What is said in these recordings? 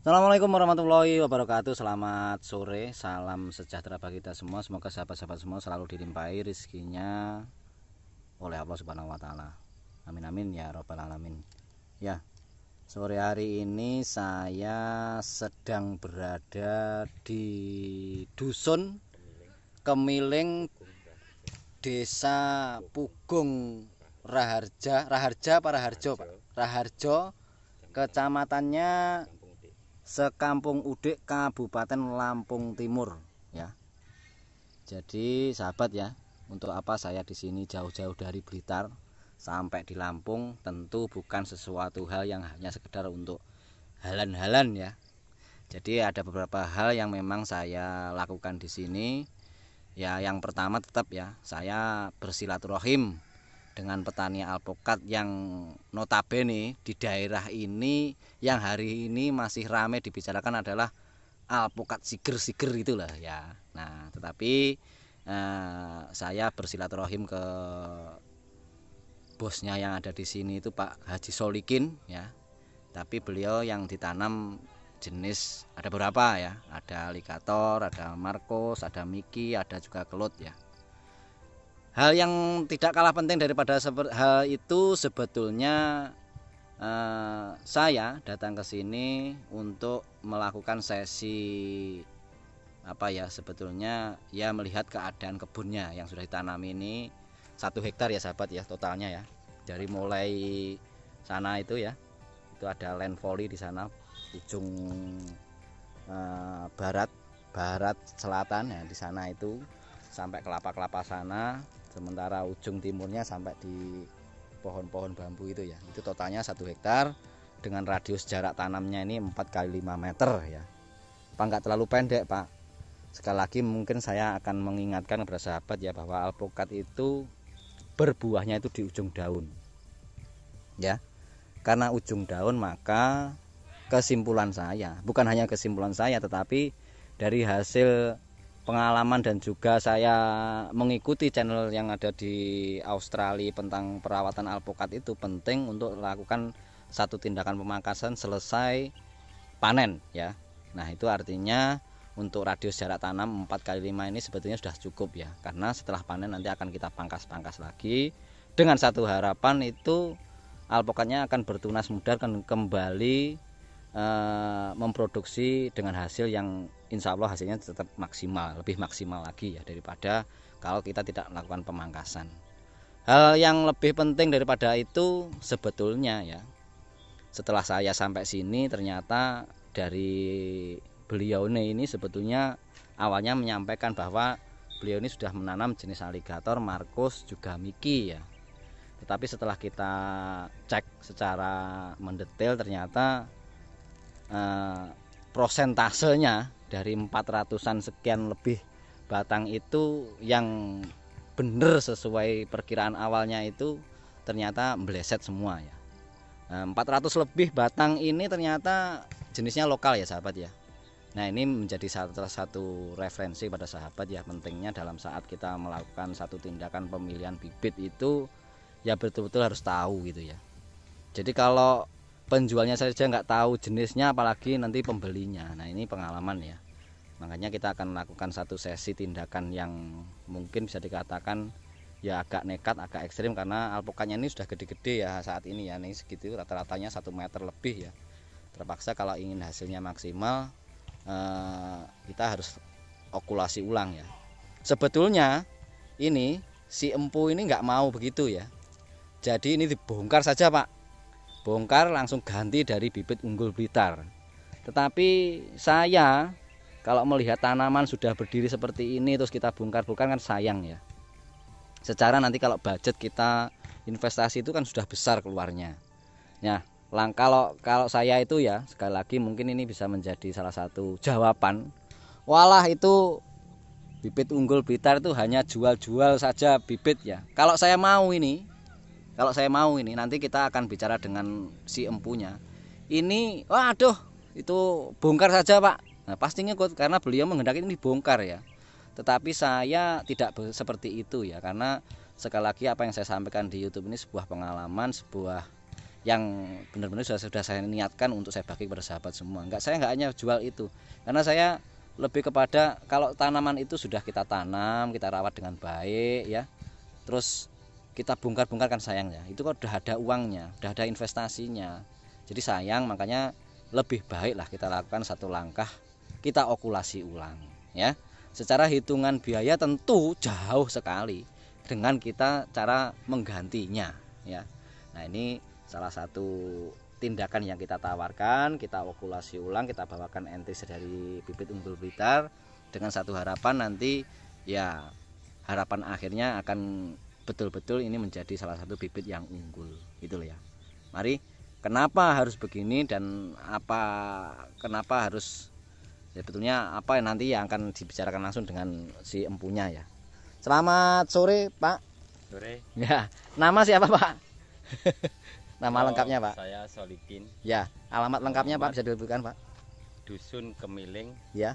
Assalamualaikum warahmatullahi wabarakatuh. Selamat sore, salam sejahtera bagi kita semua. Semoga sahabat-sahabat semua selalu dilimpahi rezekinya oleh Allah Subhanahu wa taala. Amin amin ya rabbal alamin. Ya, sore hari ini saya sedang berada di dusun Kemiling, Desa Pugung Raharja, Pak? Raharjo, kecamatannya Sekampung Udik, Kabupaten Lampung Timur, ya. Jadi sahabat ya, untuk apa saya di sini jauh-jauh dari Blitar sampai di Lampung, tentu bukan sesuatu hal yang hanya sekedar untuk halan-halan ya. Jadi ada beberapa hal yang memang saya lakukan di sini. Ya, yang pertama tetap ya, saya bersilaturahim dengan petani alpukat yang notabene di daerah ini yang hari ini masih ramai dibicarakan adalah alpukat siger-siger itulah ya. Nah, tetapi saya bersilaturahim ke bosnya yang ada di sini itu Pak Haji Solikin ya. Tapi beliau yang ditanam jenis ada beberapa ya. Ada alligator, ada Marcos, ada Mickey, ada juga kelut ya. Hal yang tidak kalah penting daripada hal itu sebetulnya saya datang ke sini untuk melakukan sesi apa ya, sebetulnya ya melihat keadaan kebunnya yang sudah ditanam ini 1 hektar ya sahabat ya totalnya ya. Dari mulai sana itu ya, itu ada land volley di sana ujung barat selatan ya, di sana itu sampai kelapa-kelapa sana. Sementara ujung timurnya sampai di pohon-pohon bambu itu ya. Itu totalnya 1 hektar dengan radius jarak tanamnya ini 4 kali 5 meter ya. Apa enggak terlalu pendek Pak? Sekali lagi mungkin saya akan mengingatkan kepada sahabat ya, bahwa alpukat itu berbuahnya itu di ujung daun ya. Karena ujung daun, maka kesimpulan saya, bukan hanya kesimpulan saya, tetapi dari hasil pengalaman dan juga saya mengikuti channel yang ada di Australia tentang perawatan alpukat, itu penting untuk melakukan satu tindakan pemangkasan selesai panen ya. Nah, itu artinya untuk radius jarak tanam 4 kali 5 ini sebetulnya sudah cukup ya, karena setelah panen nanti akan kita pangkas-pangkas lagi dengan satu harapan, itu alpukatnya akan bertunas muda dan kembali memproduksi dengan hasil yang insya Allah hasilnya tetap maksimal, lebih maksimal lagi ya daripada kalau kita tidak melakukan pemangkasan. Hal yang lebih penting daripada itu sebetulnya ya, setelah saya sampai sini ternyata dari beliau ini sebetulnya awalnya menyampaikan bahwa beliau ini sudah menanam jenis alligator, Marcos, juga Mickey ya. Tetapi setelah kita cek secara mendetail ternyata prosentasenya dari 400-an sekian lebih batang itu yang benar sesuai perkiraan awalnya itu ternyata meleset semua ya. 400 lebih batang ini ternyata jenisnya lokal ya sahabat ya. Nah, ini menjadi salah satu referensi pada sahabat ya, pentingnya dalam saat kita melakukan satu tindakan pemilihan bibit itu ya betul-betul harus tahu gitu ya. Jadi kalau penjualnya saja nggak tahu jenisnya, apalagi nanti pembelinya. Nah, ini pengalaman ya. Makanya kita akan melakukan satu sesi tindakan yang mungkin bisa dikatakan ya agak nekat, agak ekstrim, karena alpukatnya ini sudah gede-gede ya saat ini ya. Ini segitu rata-ratanya 1 meter lebih ya. Terpaksa kalau ingin hasilnya maksimal kita harus okulasi ulang ya. Sebetulnya ini si empu ini nggak mau begitu ya. Jadi ini dibongkar saja Pak. Bongkar langsung ganti dari bibit unggul Blitar. Tetapi saya kalau melihat tanaman sudah berdiri seperti ini terus kita bongkar-bongkar kan sayang ya. Secara nanti kalau budget kita investasi itu kan sudah besar keluarnya. Nah, kalau saya itu ya, sekali lagi mungkin ini bisa menjadi salah satu jawaban. Walah, itu bibit unggul Blitar itu hanya jual-jual saja bibit ya. Kalau saya mau ini nanti kita akan bicara dengan si empunya. Ini waduh, itu bongkar saja Pak. Nah, pasti ngikut karena beliau menghendaki ini bongkar ya. Tetapi saya tidak seperti itu ya, karena sekali lagi apa yang saya sampaikan di YouTube ini sebuah pengalaman, sebuah yang benar-benar sudah saya niatkan untuk saya bagi kepada sahabat semua. Saya nggak hanya jual itu, karena saya lebih kepada kalau tanaman itu sudah kita tanam, kita rawat dengan baik ya, terus kita bongkar-bongkar kan sayang ya, itu kan udah ada uangnya, udah ada investasinya, jadi sayang. Makanya lebih baik lah kita lakukan satu langkah, kita okulasi ulang ya. Secara hitungan biaya tentu jauh sekali dengan kita cara menggantinya ya. Nah, ini salah satu tindakan yang kita tawarkan, kita okulasi ulang, kita bawakan entis dari bibit unggul Blitar dengan satu harapan nanti ya, harapan akhirnya akan betul-betul ini menjadi salah satu bibit yang unggul gitu loh ya. Mari, kenapa harus begini dan kenapa harus, sebetulnya apa yang nanti yang akan dibicarakan langsung dengan si empunya ya. Selamat sore Pak. Sore. Ya, nama siapa Pak? Nama lengkapnya Pak? Saya Solikin. Ya, alamat lengkapnya Pak bisa disebutkan Pak? Dusun Kemiling. Ya.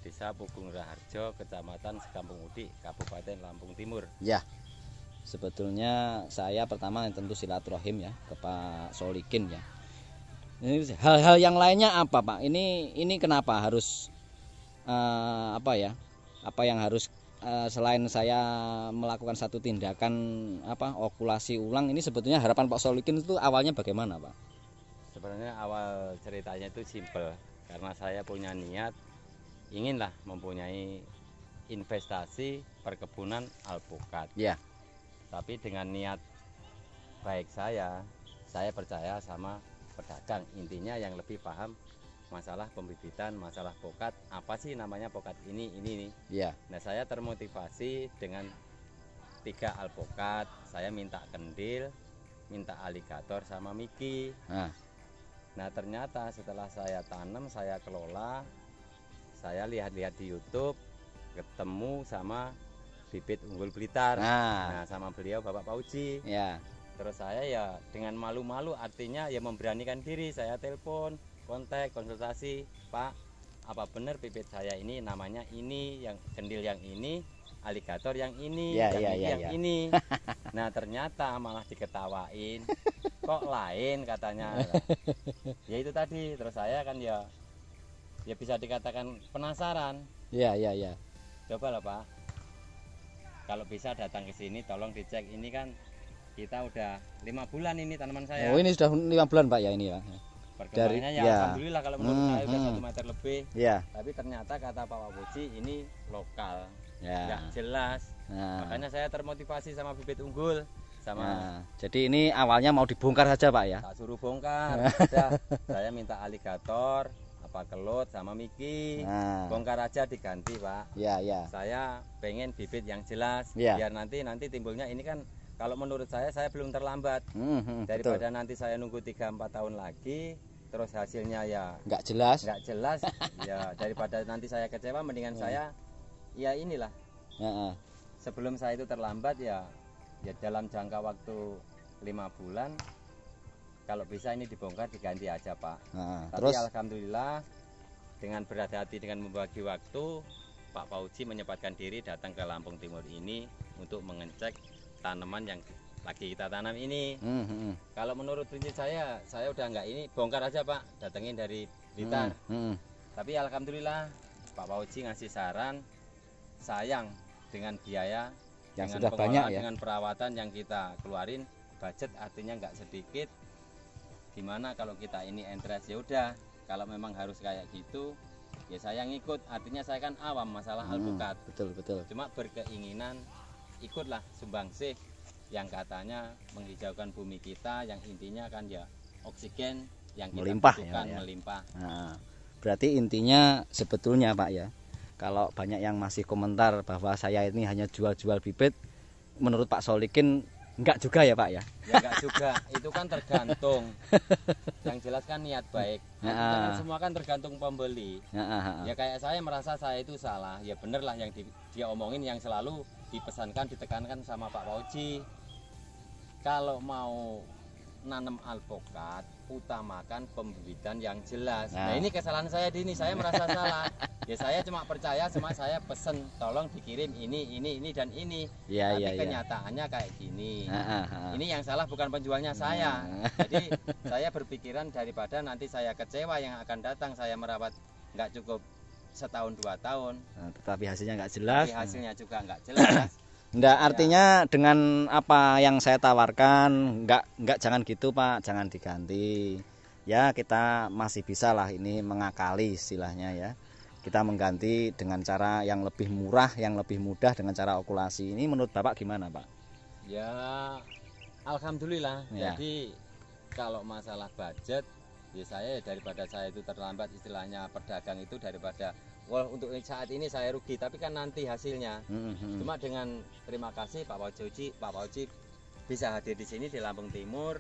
Desa Pugung Raharjo, Kecamatan Sekampung Udik, Kabupaten Lampung Timur. Ya. Sebetulnya saya pertama tentu silaturahim ya ke Pak Solikin ya. Ini hal-hal yang lainnya apa Pak? Ini kenapa harus apa ya? Apa yang harus selain saya melakukan satu tindakan okulasi ulang, ini sebetulnya harapan Pak Solikin itu awalnya bagaimana Pak? Sebenarnya awal ceritanya itu simpel, karena saya punya niat inginlah mempunyai investasi perkebunan alpukat. Ya. Tapi dengan niat baik saya percaya sama pedagang, intinya yang lebih paham masalah pembibitan, masalah pokat, apa sih namanya pokat ini. Ya. Nah, saya termotivasi dengan 3 alpukat, saya minta kendil, minta aligator sama miki. Nah, ternyata setelah saya tanam, saya kelola, saya lihat-lihat di YouTube, ketemu sama bibit unggul Blitar. Nah, sama beliau Bapak Pauji. Ya. Terus saya ya dengan malu-malu, artinya ya memberanikan diri, saya telepon, kontak, konsultasi, Pak, apa benar bibit saya ini namanya ini, yang kendil yang ini, aligator yang ini, yang ini. Nah, ternyata malah diketawain. Kok lain katanya. Ya itu tadi, terus saya kan ya bisa dikatakan penasaran. Ya. Coba lah Pak, kalau bisa datang ke sini tolong dicek, ini kan kita udah 5 bulan ini tanaman saya. Oh, ini sudah 5 bulan Pak ya ini ya. Perkembangannya ya alhamdulillah kalau menurut saya udah 1 meter lebih. Ya. Tapi ternyata kata Pak Wabuji ini lokal, ya. nggak jelas. Makanya saya termotivasi sama bibit unggul. Jadi ini awalnya mau dibongkar saja Pak ya? Tak suruh bongkar. Saya minta aligator, kelut sama miki, bongkar aja diganti Pak. Ya. Saya pengen bibit yang jelas, biar nanti timbulnya ini kan. Kalau menurut saya belum terlambat. Daripada betul. Nanti saya nunggu 3-4 tahun lagi, terus hasilnya ya nggak jelas. Ya daripada nanti saya kecewa, mendingan saya ya inilah. Sebelum saya itu terlambat ya dalam jangka waktu 5 bulan, kalau bisa ini dibongkar diganti aja Pak. Tapi terus alhamdulillah dengan berhati-hati, dengan membagi waktu, Pak Pauji menyempatkan diri datang ke Lampung Timur ini untuk mengecek tanaman yang lagi kita tanam ini. Kalau menurut prinsip saya udah nggak ini, bongkar aja Pak, datengin dari Blitar. Tapi alhamdulillah Pak Pauji ngasih saran, sayang dengan biaya yang dengan sudah banyak ya, dengan perawatan yang kita keluarin, budget artinya nggak sedikit. Gimana kalau kita ini interest, ya udah, kalau memang harus kayak gitu ya saya ngikut, artinya saya kan awam masalah alpukat. Betul. Cuma berkeinginan ikutlah sumbangsih yang katanya menghijaukan bumi kita, yang intinya kan ya oksigen yang kita melimpah butuhkan, ya. Melimpah. Nah, berarti intinya sebetulnya Pak ya, kalau banyak yang masih komentar bahwa saya ini hanya jual-jual bibit, menurut Pak Solikin enggak juga ya Pak ya? Ya enggak juga, itu kan tergantung. Yang jelas kan niat baik. Kan semua kan tergantung pembeli. Ya kayak saya merasa saya itu salah, ya bener lah yang dia omongin, yang selalu dipesankan, ditekankan sama Pak Pauji. Kalau mau nanam alpukat, utamakan pembibitan yang jelas. Nah ini kesalahan saya Dini, saya merasa salah. Ya saya cuma percaya, saya pesen tolong dikirim ini dan ini. Tapi kenyataannya kayak gini. Ini yang salah bukan penjualnya saya. Jadi saya berpikiran daripada nanti saya kecewa yang akan datang, saya merawat nggak cukup setahun 2 tahun. Tetapi hasilnya nggak jelas. Tapi hasilnya juga nggak jelas. Enggak, artinya dengan apa yang saya tawarkan, enggak jangan gitu Pak, jangan diganti. Ya kita masih bisa lah ini mengakali istilahnya ya. Kita mengganti dengan cara yang lebih murah, yang lebih mudah dengan cara okulasi. Ini menurut Bapak gimana Pak? Ya alhamdulillah. Jadi kalau masalah budget, ya saya daripada saya itu terlambat istilahnya pedagang itu daripada untuk saat ini saya rugi, tapi kan nanti hasilnya. Cuma dengan terima kasih Pak Fauzi bisa hadir di sini di Lampung Timur.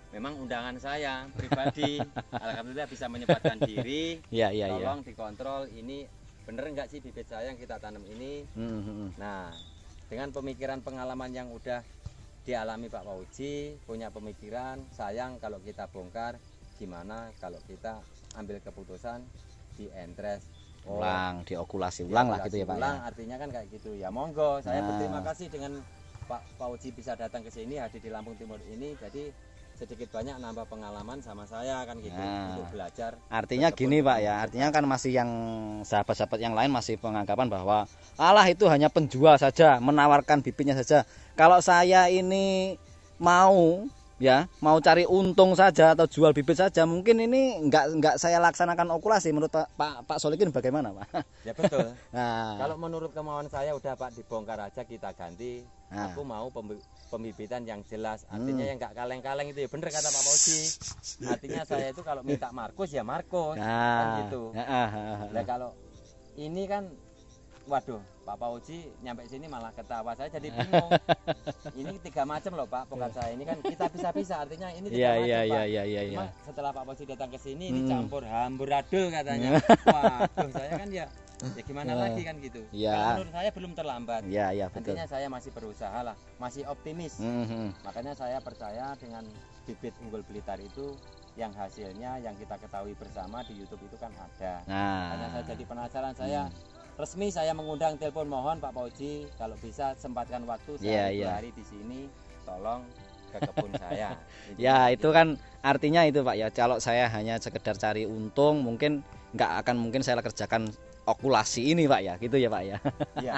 Memang undangan saya pribadi, alhamdulillah bisa menyempatkan diri. Tolong dikontrol ini bener nggak sih bibit saya yang kita tanam ini. Nah, dengan pemikiran pengalaman yang udah dialami Pak Fauzi, punya pemikiran sayang kalau kita bongkar, gimana kalau kita ambil keputusan di entres. Diokulasi ulang lah gitu ya Pak. Artinya kan kayak gitu ya. Monggo, saya berterima kasih dengan Pak Fauzi bisa datang ke sini hadir di Lampung Timur ini. Jadi sedikit banyak nambah pengalaman sama saya kan gitu untuk belajar. Artinya gini Pak ya, artinya kan masih yang sahabat-sahabat yang lain masih penganggapan bahwa alah itu hanya penjual saja, menawarkan bibitnya saja. Kalau saya ini mau cari untung saja atau jual bibit saja, mungkin ini enggak saya laksanakan okulasi. Menurut Pak Solikin bagaimana Pak? Ya betul. Kalau menurut kemauan saya udah Pak dibongkar aja kita ganti. Aku mau pembibitan yang jelas, artinya yang enggak kaleng-kaleng itu ya bener kata Pak Fauzi. Artinya saya itu kalau minta Markus ya Markus kan gitu. Nah kalau ini kan waduh, Pak Fauzi nyampe sini malah ketawa, saya jadi bingung. Ini 3 macam loh Pak, bukan saya ini kan kita bisa-bisa, artinya ini 3 macam Pak. Cuma setelah Pak Fauzi datang ke sini dicampur amburadul katanya. Waduh, saya kan ya gimana lagi kan gitu. Kalau menurut saya belum terlambat. Betul. Artinya saya masih berusaha lah, masih optimis. Makanya saya percaya dengan bibit unggul Blitar itu yang hasilnya yang kita ketahui bersama di YouTube itu kan ada. Karena saya jadi penasaran, saya resmi saya mengundang telepon, mohon Pak Fauzi kalau bisa sempatkan waktu saya 2 hari di sini, tolong ke kebun saya. Itu kan artinya itu Pak ya, kalau saya hanya sekedar cari untung mungkin nggak akan mungkin saya kerjakan okulasi ini Pak ya, gitu ya Pak ya. Iya.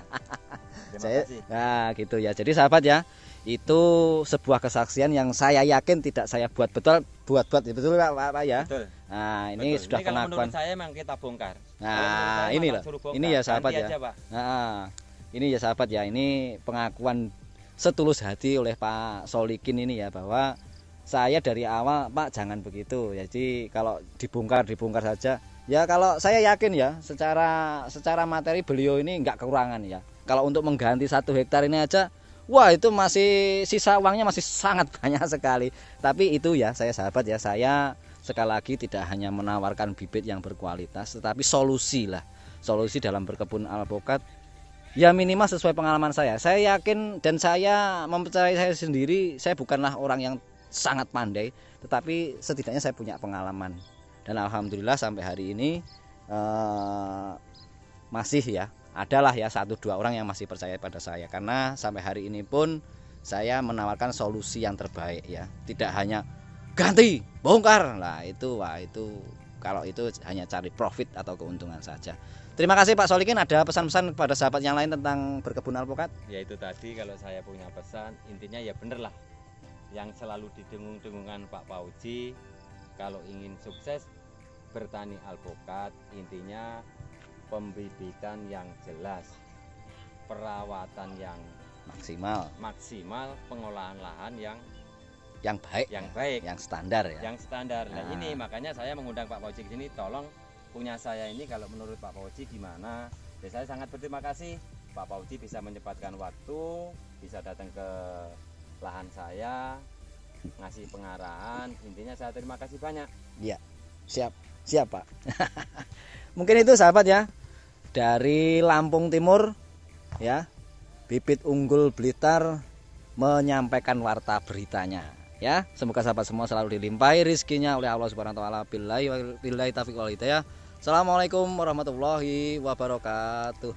Terima kasih. Nah gitu ya, jadi sahabat ya, itu sebuah kesaksian yang saya yakin tidak saya buat betul Pak ya. Betul. Nah ini betul. Sudah ini pengakuan. Menurut saya memang kita bongkar. Nah ini loh, ini ya sahabat ya. Ini ya sahabat ya, ini pengakuan setulus hati oleh Pak Solikin ini ya, bahwa saya dari awal Pak jangan begitu. Jadi kalau dibongkar saja. Ya kalau saya yakin ya, secara materi beliau ini nggak kekurangan ya. Kalau untuk mengganti 1 hektar ini aja, wah itu masih sisa uangnya masih sangat banyak sekali. Tapi itu ya saya sahabat ya, saya sekali lagi tidak hanya menawarkan bibit yang berkualitas, tetapi solusi dalam berkebun alpukat. Ya minimal sesuai pengalaman saya. Saya yakin dan saya mempercayai saya sendiri, saya bukanlah orang yang sangat pandai, tetapi setidaknya saya punya pengalaman. Dan alhamdulillah sampai hari ini masih ya, adalah ya 1-2 orang yang masih percaya pada saya. Karena sampai hari ini pun saya menawarkan solusi yang terbaik ya. Tidak hanya ganti, bongkar. Nah itu kalau itu hanya cari profit atau keuntungan saja. Terima kasih Pak Solikin. Ada pesan-pesan kepada sahabat yang lain tentang berkebun alpukat? Ya itu tadi, kalau saya punya pesan, intinya ya bener lah yang selalu didengung-dengungan Pak Fauzi. Kalau ingin sukses bertani alpukat, intinya pembibitan yang jelas, perawatan yang maksimal, pengolahan lahan yang baik, yang standar ya. Nah ini makanya saya mengundang Pak Fauzi ke sini, tolong punya saya ini kalau menurut Pak Fauzi gimana. Ya, saya sangat berterima kasih Pak Fauzi bisa menyempatkan waktu, bisa datang ke lahan saya, ngasih pengarahan. Intinya saya terima kasih banyak. Iya, siap Pak. Mungkin itu sahabat ya, dari Lampung Timur ya, bibit unggul Blitar menyampaikan warta beritanya. Ya, semoga sahabat semua selalu dilimpahi rizkinya oleh Allah Subhanahu wa taala. Billahi taufiq wal hidayah. Assalamualaikum warahmatullahi wabarakatuh.